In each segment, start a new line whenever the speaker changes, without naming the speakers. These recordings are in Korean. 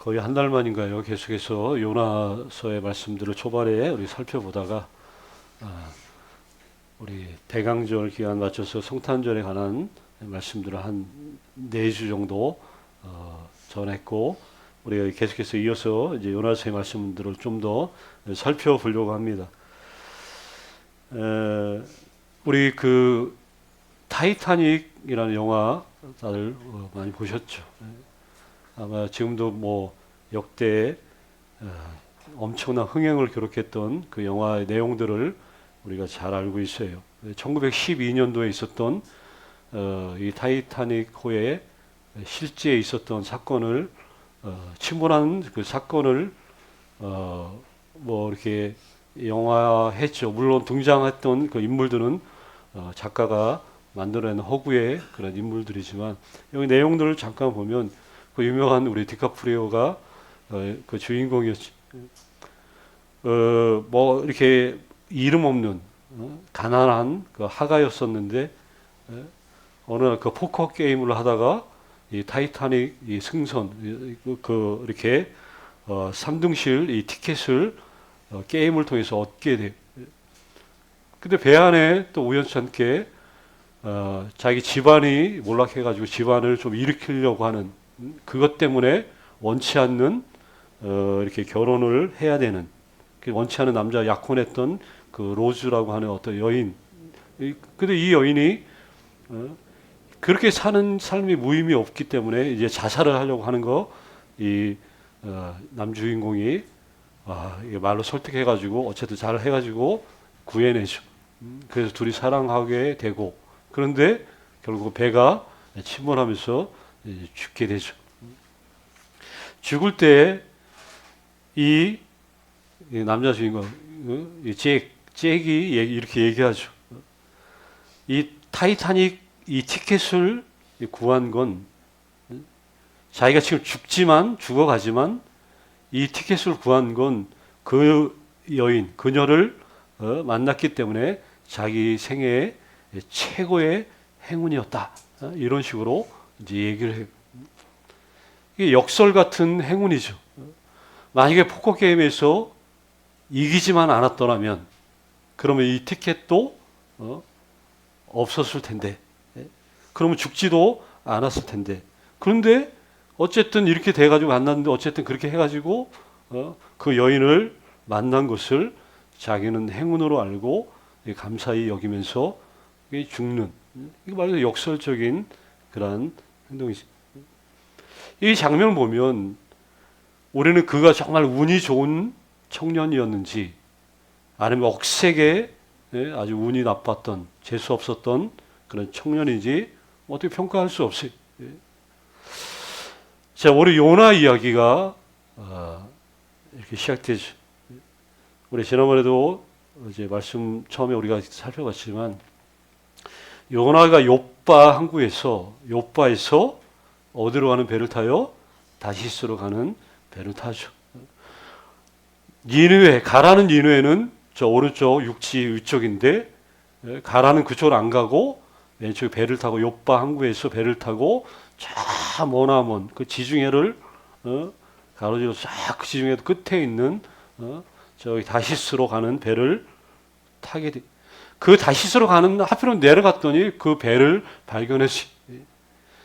거의 한 달 만인가요? 계속해서 요나서의 말씀들을 초반에 우리 살펴보다가 우리 대강절 기간 맞춰서 성탄절에 관한 말씀들을 한 4주 정도 전했고, 우리가 계속해서 이어서 이제 요나서의 말씀들을 좀 더 살펴보려고 합니다. 우리 그 타이타닉이라는 영화 다들 많이 보셨죠? 아마 지금도 뭐 역대 엄청난 흥행을 기록했던 그 영화의 내용들을 우리가 잘 알고 있어요. 1912년도에 있었던 이 타이타닉호에 실제 있었던 사건을 침몰한 그 사건을 뭐 이렇게 영화했죠. 물론 등장했던 그 인물들은 작가가 만들어낸 허구의 그런 인물들이지만, 여기 내용들을 잠깐 보면 그 유명한 우리 디카프리오가 그 주인공이었지. 뭐 이렇게 이름 없는 가난한 그 하가였었는데, 어느 날 그 포커 게임을 하다가 이 타이타닉 이 승선 그 이렇게 3등실 이 티켓을 게임을 통해서 얻게 돼. 근데 배 안에 또 우연찮게 자기 집안이 몰락해가지고 집안을 좀 일으키려고 하는, 그것 때문에 원치 않는 이렇게 결혼을 해야 되는, 원치 않은 남자 약혼했던 그 로즈라고 하는 어떤 여인. 근데 이 여인이 그렇게 사는 삶이 무의미 없기 때문에 이제 자살을 하려고 하는 거, 이 남주인공이 이게 말로 설득해가지고 어쨌든 잘 해가지고 구해내죠. 그래서 둘이 사랑하게 되고, 그런데 결국 배가 침몰하면서 죽게 되죠. 죽을 때 이 남자 주인공, 잭이 이렇게 얘기하죠. 이 타이타닉 이 티켓을 구한 건, 자기가 지금 죽어가지만 이 티켓을 구한 건 그 여인, 그녀를 만났기 때문에 자기 생애의 최고의 행운이었다. 이런 식으로 이제 얘기를 해요. 이게 역설 같은 행운이죠. 만약에 포커 게임에서 이기지만 않았더라면, 그러면 이 티켓도 없었을 텐데, 그러면 죽지도 않았을 텐데. 그런데 어쨌든 이렇게 돼가지고 만났는데, 어쨌든 그렇게 해가지고 그 여인을 만난 것을 자기는 행운으로 알고 감사히 여기면서 죽는, 이거 말로 역설적인 그런 행동이지. 이 장면을 보면 우리는 그가 정말 운이 좋은 청년이었는지, 아니면 억세게 아주 운이 나빴던, 재수 없었던 그런 청년인지 어떻게 평가할 수 없어요. 자, 우리 요나 이야기가 이렇게 시작되죠. 우리 지난번에도 이제 말씀 처음에 우리가 살펴봤지만, 요나가 요빠에서 어디로 가는 배를 타요? 다시스로 가는 배를 타죠. 니느웨, 가라는 니느웨는 저 오른쪽 육지 위쪽인데, 가라는 그쪽으로 안 가고 왼쪽 배를 타고 요빠 항구에서 배를 타고 저 머나먼 그 지중해를 가로지르고 쫙 그 지중해 끝에 있는 저기 다시스로 가는 배를 타게 돼. 그 다시스로 가는, 하필은 내려갔더니 그 배를 발견했지.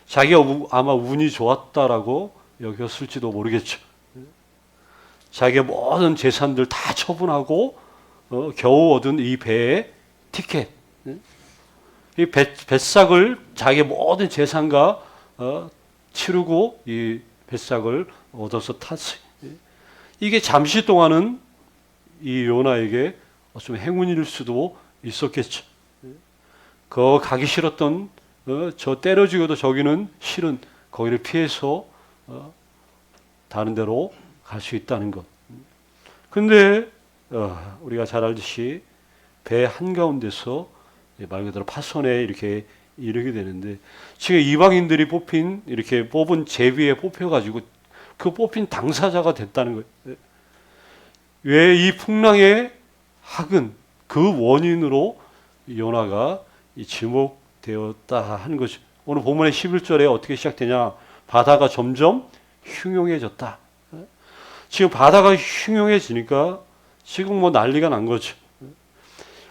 자기가 아마 운이 좋았다라고 여겼을지도 모르겠죠. 자기의 모든 재산들 다 처분하고 겨우 얻은 이 배의 티켓, 이 뱃삭을 자기의 모든 재산과 치르고 이 뱃삭을 얻어서 탔어요. 이게 잠시 동안은 이 요나에게 좀 행운일 수도 있었겠죠. 그 가기 싫었던 저 때려 죽여도 저기는 싫은 거기를 피해서 다른 데로 갈 수 있다는 것. 근데 우리가 잘 알듯이 배 한가운데서 말 그대로 파선에 이렇게 이르게 되는데, 지금 이방인들이 이렇게 뽑은 제비에 뽑혀가지고 그 뽑힌 당사자가 됐다는 거예요. 왜 이 풍랑의 학은 그 원인으로 요나가 지목되었다 하는 거죠. 오늘 본문의 11절에 어떻게 시작되냐? 바다가 점점 흉흉해졌다. 지금 바다가 흉흉해지니까 지금 뭐 난리가 난 거죠.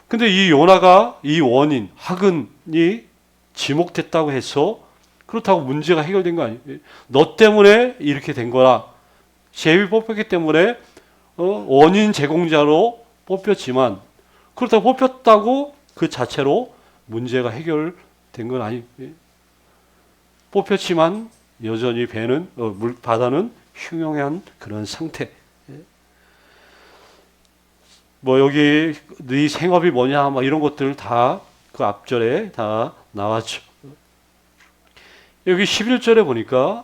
근데 이 요나가 이 원인, 화근이 지목됐다고 해서 그렇다고 문제가 해결된 거 아니에요. 너 때문에 이렇게 된 거라. 제비 뽑혔기 때문에 원인 제공자로 뽑혔지만 그렇다고 뽑혔다고 그 자체로 문제가 해결된 건 아니에요. 뽑혔지만 여전히 배는 바다는 흉흉한 그런 상태. 뭐 여기 네 생업이 뭐냐 막 이런 것들 다 그 앞절에 다 나왔죠. 여기 11절에 보니까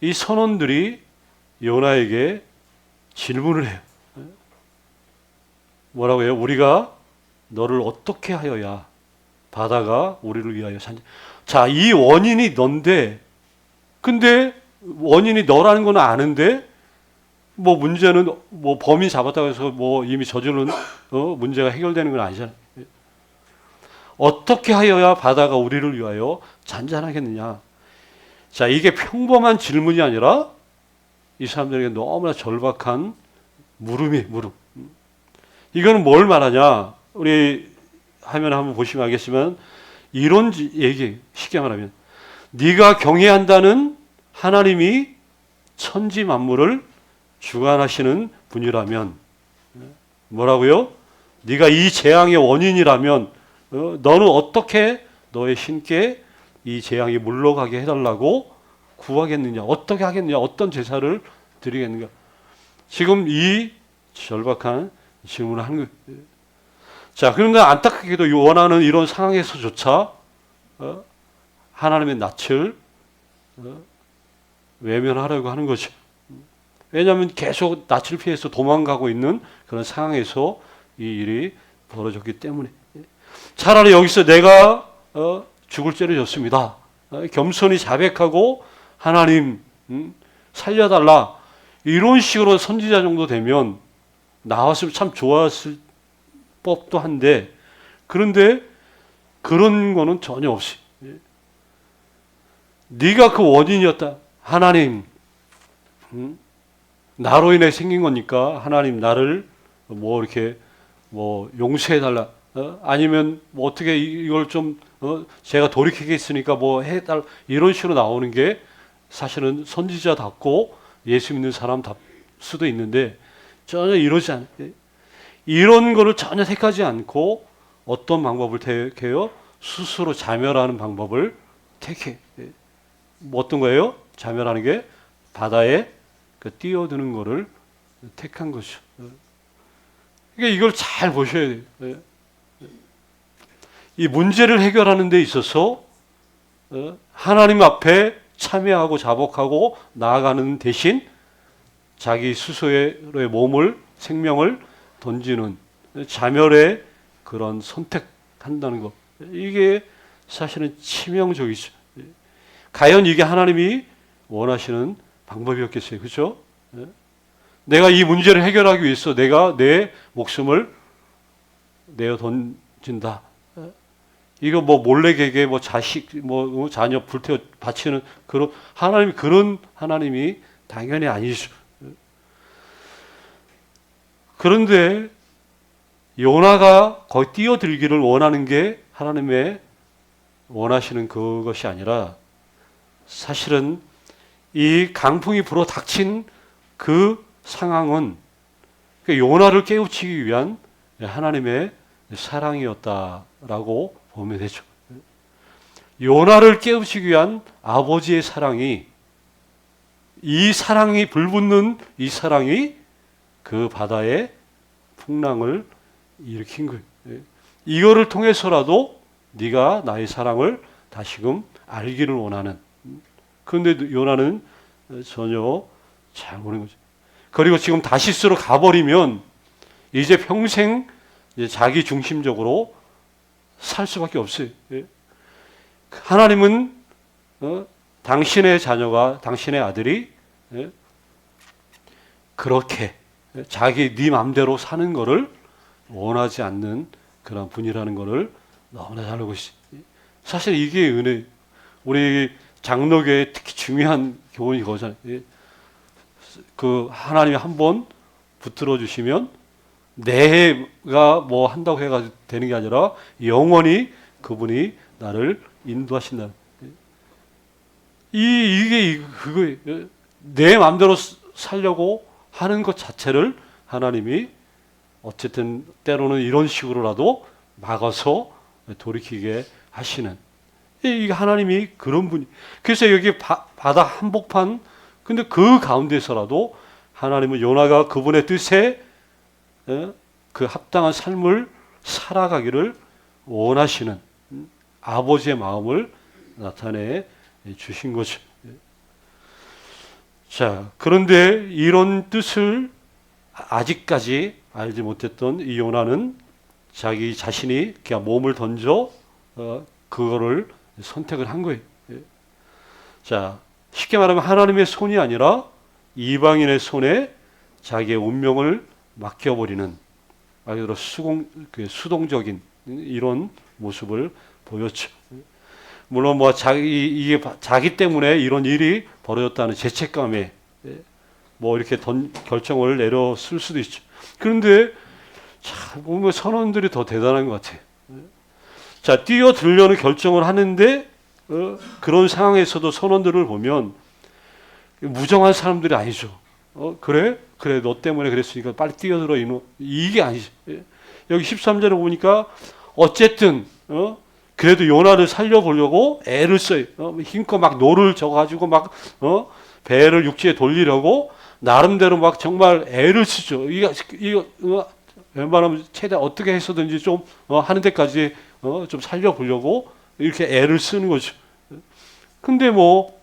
이 선원들이 요나에게 질문을 해요. 뭐라고 해요? 우리가 너를 어떻게 하여야 바다가 우리를 위하여 산지. 자, 이 원인이 넌데, 근데 원인이 너라는 건 아는데, 뭐 문제는 뭐 범인 잡았다고 해서 뭐 이미 저지른 문제가 해결되는 건 아니잖아요. 어떻게 하여야 바다가 우리를 위하여 잔잔하겠느냐? 자, 이게 평범한 질문이 아니라 이 사람들에게 너무나 절박한 물음이 물음. 이거는 뭘 말하냐? 우리 화면에 한번 보시면 알겠지만 이런 얘기 쉽게 말하면 네가 경외한다는 하나님이 천지 만물을 주관하시는 분이라면 뭐라고요? 네가 이 재앙의 원인이라면 너는 어떻게 너의 신께 이 재앙이 물러가게 해달라고 구하겠느냐? 어떻게 하겠느냐? 어떤 제사를 드리겠는가? 지금 이 절박한 질문을 하는 거예요. 자, 그런데 안타깝게도 원하는 이런 상황에서조차 하나님의 낯을 외면하려고 하는 거죠. 왜냐하면 계속 낯을 피해서 도망가고 있는 그런 상황에서 이 일이 벌어졌기 때문에. 차라리 여기서 내가 죽을 죄를 졌습니다. 겸손히 자백하고 하나님 살려달라 이런 식으로 선지자 정도 되면 나왔으면 참 좋았을 법도 한데 그런데 그런 거는 전혀 없이 네가 그 원인이었다. 하나님 나로 인해 생긴 거니까 하나님 나를 뭐 이렇게 뭐 용서해 달라. 아니면 뭐 어떻게 이걸 좀 제가 돌이키겠으니까 뭐 해달 이런 식으로 나오는 게 사실은 선지자답고 예수 믿는 사람답 수도 있는데 전혀 이러지 않아요. 이런 거를 전혀 택하지 않고 어떤 방법을 택해요? 스스로 자멸하는 방법을 택해. 뭐 어떤 거예요? 자멸하는 게 바다에 뛰어드는 거를 택한 거죠. 그러니까 이걸 잘 보셔야 돼요. 이 문제를 해결하는 데 있어서 하나님 앞에 참여하고 자복하고 나아가는 대신 자기 스스로의 몸을 생명을 던지는 자멸의 그런 선택한다는 것. 이게 사실은 치명적이죠. 과연 이게 하나님이 원하시는 방법이었겠어요. 그렇죠? 내가 이 문제를 해결하기 위해서 내가 내 목숨을 내어 던진다. 이거 뭐 몰래개개 뭐 자식 뭐 자녀 불태워 바치는 그런 하나님이 당연히 아니죠. 그런데 요나가 거기 뛰어들기를 원하는 게 하나님의 원하시는 그것이 아니라 사실은 이 강풍이 불어 닥친 그 상황은 요나를 깨우치기 위한 하나님의 사랑이었다라고 보면 되죠. 요나를 깨우치기 위한 아버지의 사랑이 이 사랑이 불붙는 이 사랑이 그 바다에 풍랑을 일으킨 거예요. 이거를 통해서라도 네가 나의 사랑을 다시금 알기를 원하는. 그런데 요나는 전혀 잘 모르는 거죠. 그리고 지금 다시스로 가버리면 이제 평생 이제 자기 중심적으로 살 수밖에 없어요. 하나님은 당신의 자녀가 당신의 아들이 그렇게 자기 네 맘대로 사는 거를 원하지 않는 그런 분이라는 거를 너무나 잘 알고 있어요. 사실 이게 은혜. 우리 장로교의 특히 중요한 교훈이 그거잖아요. 그 하나님이 한번 붙들어 주시면 내가 뭐 한다고 해가 되는 게 아니라 영원히 그분이 나를 인도하신다. 이게 그거 내 마음대로 살려고 하는 것 자체를 하나님이 어쨌든 때로는 이런 식으로라도 막아서 돌이키게 하시는, 이게 하나님이 그런 분이. 그래서 여기 바다 한복판, 근데 그 가운데서라도 하나님은 요나가 그분의 뜻에 그 합당한 삶을 살아가기를 원하시는 아버지의 마음을 나타내 주신 거죠. 자, 그런데 이런 뜻을 아직까지 알지 못했던 이 요나는 자기 자신이 그냥 몸을 던져 그거를 선택을 한 거예요. 자, 쉽게 말하면 하나님의 손이 아니라 이방인의 손에 자기의 운명을 맡겨버리는, 말 그대로 수동적인 이런 모습을 보였죠. 물론 뭐 이게 자기 때문에 이런 일이 벌어졌다는 죄책감에 뭐 이렇게 결정을 내려 쓸 수도 있죠. 그런데 참 보면 선원들이 더 대단한 것 같아요. 자, 뛰어들려는 결정을 하는데 그런 상황에서도 선원들을 보면 무정한 사람들이 아니죠. 그래 너 때문에 그랬으니까 빨리 뛰어들어 이게 아니죠. 여기 13절에 보니까 어쨌든 그래도 요나를 살려보려고 애를 써요. 힘껏 막 노를 져가지고 막 배를 육지에 돌리려고 나름대로 막 정말 애를 쓰죠. 이거 웬만하면 최대 어떻게 해서든지 좀 하는 데까지 좀 살려보려고 이렇게 애를 쓰는 거죠. 근데 뭐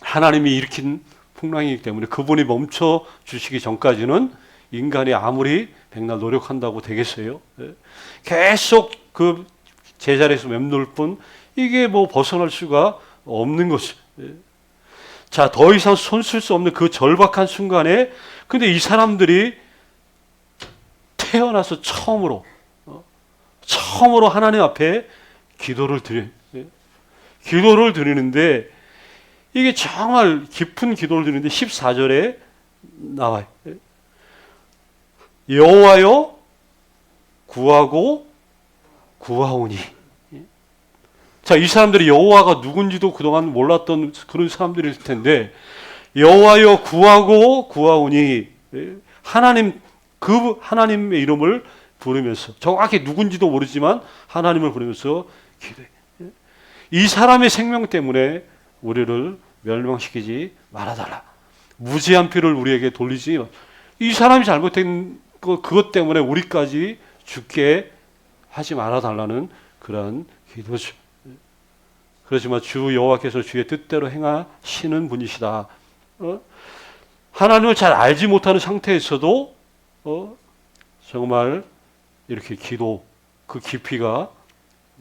하나님이 일으킨 풍랑이기 때문에 그분이 멈춰 주시기 전까지는 인간이 아무리 백날 노력한다고 되겠어요? 계속 그 제자리에서 맴돌 뿐 이게 뭐 벗어날 수가 없는 거죠. 자, 더 이상 손 쓸 수 없는 그 절박한 순간에 근데 이 사람들이 태어나서 처음으로 하나님 앞에 기도를 드리는데 이게 정말 깊은 기도를 드리는데 14절에 나와요. 여호와여 구하고 구하오니. 자, 이 사람들이 여호와가 누군지도 그동안 몰랐던 그런 사람들일 텐데 여호와여 구하고 구하오니, 그 하나님의 이름을 부르면서 정확히 누군지도 모르지만 하나님을 부르면서 기도해. 이 사람의 생명 때문에 우리를 멸망시키지 말아달라. 무지한 피를 우리에게 돌리지. 이 사람이 잘못된 그것 때문에 우리까지 죽게 하지 말아달라는 그러한 기도죠. 그렇지만 주 여호와께서 주의 뜻대로 행하시는 분이시다. 하나님을 잘 알지 못하는 상태에서도 정말 이렇게 기도, 그 깊이가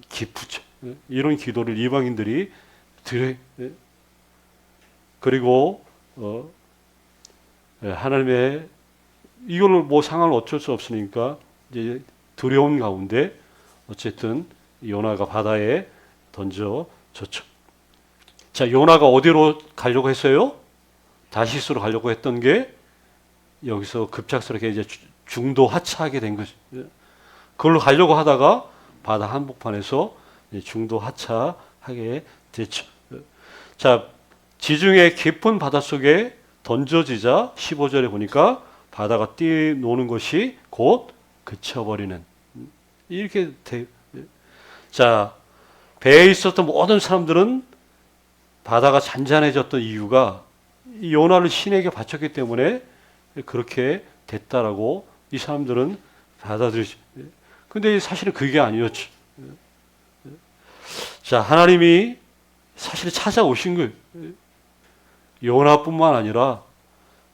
깊죠. 이런 기도를 이방인들이 드려요. 그리고 하나님의 이걸로 뭐 상황을 어쩔 수 없으니까 이제 두려운 가운데 어쨌든 요나가 바다에 던져졌죠. 자, 요나가 어디로 가려고 했어요? 다시스로 가려고 했던 게 여기서 급작스럽게 이제 중도 하차하게 된 거죠. 그걸로 가려고 하다가 바다 한복판에서 중도 하차하게 됐죠. 자, 지중해 깊은 바닷속에 던져지자 15절에 보니까 바다가 뛰노는 것이 곧 그쳐버리는, 이렇게 돼요. 자, 배에 있었던 모든 사람들은 바다가 잔잔해졌던 이유가 이 요나를 신에게 바쳤기 때문에 그렇게 됐다라고 이 사람들은 받아들이죠. 근데 사실은 그게 아니었죠. 자, 하나님이 사실 찾아오신 거예요. 요나뿐만 아니라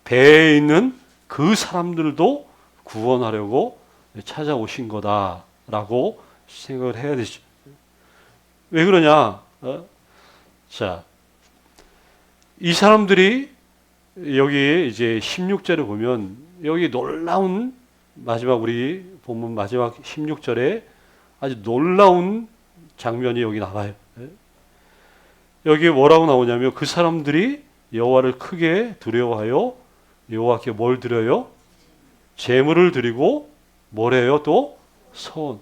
배에 있는 그 사람들도 구원하려고 찾아오신 거다라고 생각을 해야 되죠. 왜 그러냐? 자, 이 사람들이 여기 이제 16절에 보면 여기 놀라운 마지막 우리 본문 마지막 16절에 아주 놀라운 장면이 여기 나와요. 여기 뭐라고 나오냐면 그 사람들이 여호와를 크게 두려워하여 여호와께 뭘 드려요? 제물을 드리고 뭐래요? 또 선.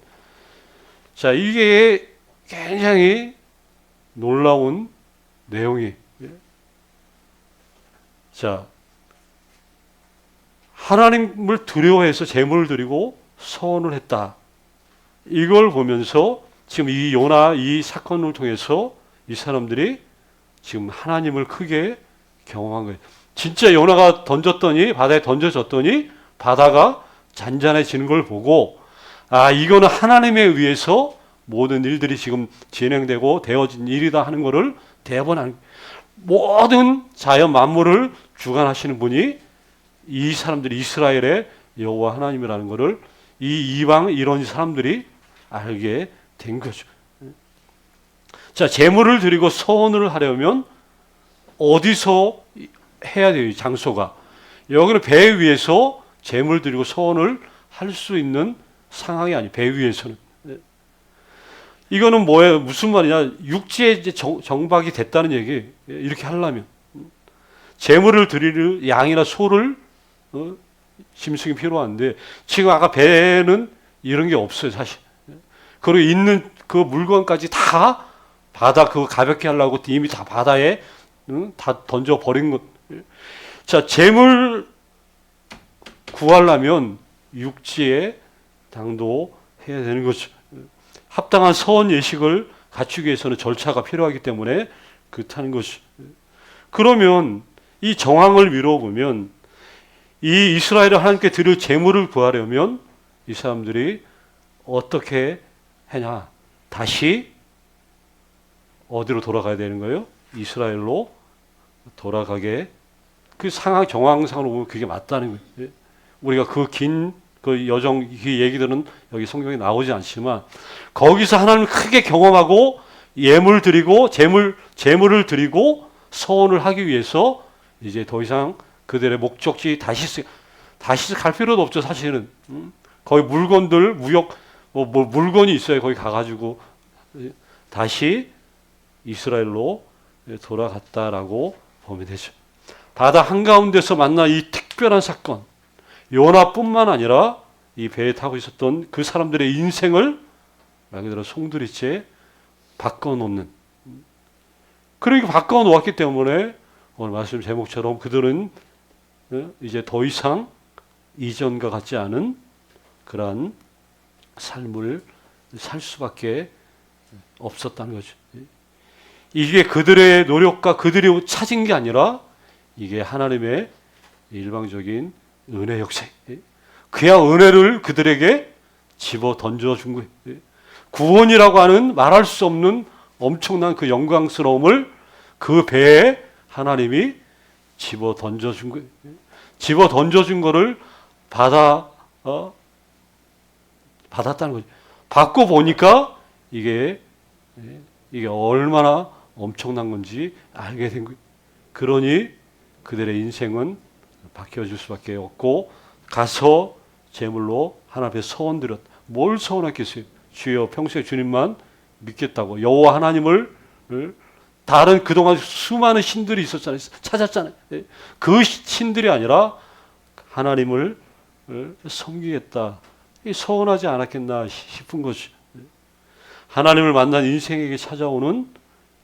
자, 이게 굉장히 놀라운 내용이. 자, 하나님을 두려워해서 제물을 드리고 서원을 했다. 이걸 보면서 지금 이 요나 이 사건을 통해서 이 사람들이 지금 하나님을 크게 경험한 거예요. 진짜 요나가 던졌더니 바다에 던져졌더니 바다가 잔잔해지는 걸 보고 아, 이거는 하나님에 의해서 모든 일들이 지금 진행되고 되어진 일이다 하는 것을 대번한 모든 자연 만물을 주관하시는 분이 이 사람들이 이스라엘의 여호와 하나님이라는 것을 이 이방 이런 사람들이 알게 된 거죠. 자, 제물을 드리고 서원을 하려면 어디서 해야 돼요? 장소가. 여기는 배 위에서 제물 드리고 서원을 할 수 있는 상황이 아니에요. 배 위에서는. 이거는 뭐예요? 무슨 말이냐? 육지에 이제 정박이 됐다는 얘기. 이렇게 하려면 제물을 드릴 양이나 소를 짐승이 필요한데 지금 아까 배에는 이런 게 없어요, 사실. 그리고 있는 그 물건까지 다 바다 그거 가볍게 하려고 이미 다 바다에 다 던져 버린 것. 자, 재물 구하려면 육지에 당도해야 되는 거죠. 합당한 서원 예식을 갖추기 위해서는 절차가 필요하기 때문에 그렇다는 것이. 그러면 이 정황을 미뤄보면 이 이스라엘을 하나님께 드릴 제물을 구하려면 이 사람들이 어떻게 하냐? 다시 어디로 돌아가야 되는 거예요? 이스라엘로 돌아가게. 그 상황 정황상으로 보면 그게 맞다는 거예요. 우리가 그 여정 그 얘기들은 여기 성경에 나오지 않지만 거기서 하나님을 크게 경험하고 예물 드리고 제물을 드리고 서원을 하기 위해서 이제 더 이상 그들의 목적지 다시 갈 필요도 없죠, 사실은. 거기 물건들 무역 뭐 물건이 있어요. 거기 가가지고 다시 이스라엘로 돌아갔다라고 보면 되죠. 바다 한가운데서 만난 이 특별한 사건, 요나뿐만 아니라 이 배에 타고 있었던 그 사람들의 인생을 말 그대로 송두리째 바꿔놓는, 그렇게 바꿔놓았기 때문에 오늘 말씀 제목처럼 그들은 이제 더 이상 이전과 같지 않은 그러한 삶을 살 수밖에 없었다는 거죠. 이게 그들의 노력과 그들이 찾은 게 아니라 이게 하나님의 일방적인 은혜 역사. 그냥 은혜를 그들에게 집어 던져준 거예요. 구원이라고 하는 말할 수 없는 엄청난 그 영광스러움을 그 배에 하나님이 집어 던져준 거예요. 집어 던져준 거를 받았다는 거죠. 받고 보니까 이게 얼마나 엄청난 건지 알게 된 거예요. 그러니 그들의 인생은 바뀌어질 수밖에 없고 가서 제물로 하나님 앞에 서원 드렸다. 뭘 서원했겠어요? 주여 평소에 주님만 믿겠다고. 여호와 하나님을 다른 그동안 수많은 신들이 있었잖아요. 찾았잖아요. 그 신들이 아니라 하나님을 섬기겠다. 서운하지 않았겠나 싶은 거죠. 하나님을 만난 인생에게 찾아오는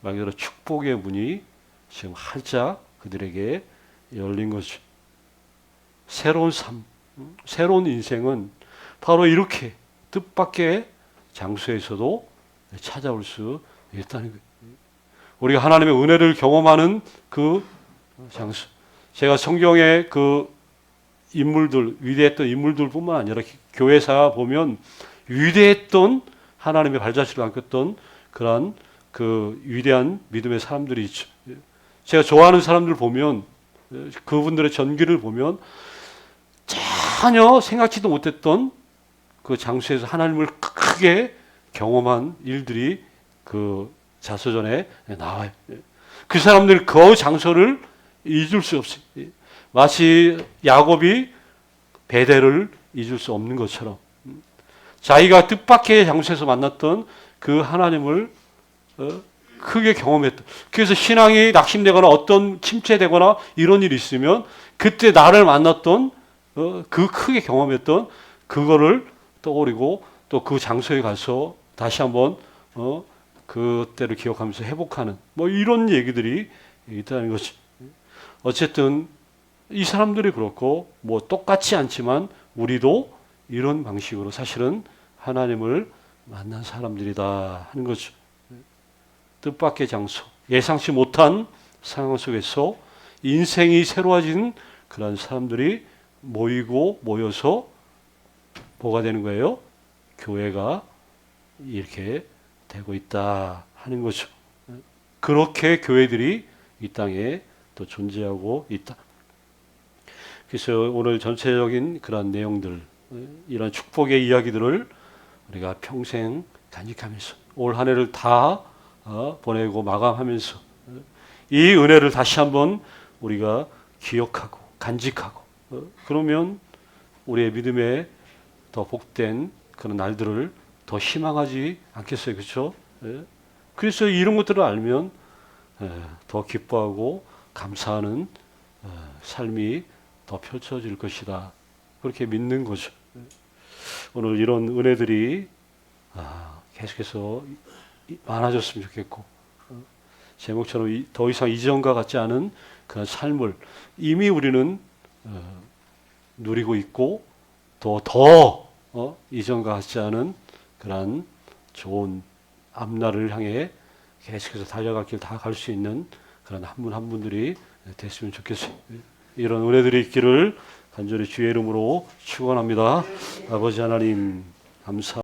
말 그대로 축복의 문이 지금 활짝 그들에게 열린 거죠. 새로운 삶, 새로운 인생은 바로 이렇게 뜻밖의 장소에서도 찾아올 수 있다는 거예요. 우리가 하나님의 은혜를 경험하는 그 장소. 제가 성경의 그 인물들, 위대했던 인물들뿐만 아니라 교회사 보면 위대했던 하나님의 발자취를 안겼던 그러한 그 위대한 믿음의 사람들이 있죠. 제가 좋아하는 사람들 보면 그분들의 전기를 보면 전혀 생각지도 못했던 그 장소에서 하나님을 크게 경험한 일들이 그 자서전에 나와요. 그 사람들 그 장소를 잊을 수 없어요. 마치 야곱이 베델을 잊을 수 없는 것처럼 자기가 뜻밖의 장소에서 만났던 그 하나님을 크게 경험했다. 그래서 신앙이 낙심되거나 어떤 침체되거나 이런 일이 있으면 그때 나를 만났던 그 크게 경험했던 그거를 떠올리고 또 그 장소에 가서 다시 한번 그때를 기억하면서 회복하는 뭐 이런 얘기들이 있다는 거죠. 어쨌든 이 사람들이 그렇고 뭐 똑같지 않지만 우리도 이런 방식으로 사실은 하나님을 만난 사람들이다 하는 거죠. 뜻밖의 장소, 예상치 못한 상황 속에서 인생이 새로워진 그런 사람들이 모이고 모여서 뭐가 되는 거예요? 교회가 이렇게 되고 있다 하는 거죠. 그렇게 교회들이 이 땅에 또 존재하고 있다. 그래서 오늘 전체적인 그런 내용들, 이런 축복의 이야기들을 우리가 평생 간직하면서 올 한 해를 다 보내고 마감하면서 이 은혜를 다시 한번 우리가 기억하고 간직하고 그러면 우리의 믿음에 더 복된 그런 날들을 더 희망하지 않겠어요, 그렇죠? 그래서 이런 것들을 알면 더 기뻐하고 감사하는 삶이 더 펼쳐질 것이다. 그렇게 믿는 거죠. 오늘 이런 은혜들이 계속해서 많아졌으면 좋겠고 제목처럼 더 이상 이전과 같지 않은 그런 삶을 이미 우리는 누리고 있고 더 이전과 같지 않은 그런 좋은 앞날을 향해 계속해서 달려갈 길 다 갈 수 있는 그런 한 분 한 분들이 됐으면 좋겠어요. 이런 은혜들이 있기를 간절히 주의 이름으로 축원합니다. 아버지 하나님 감사.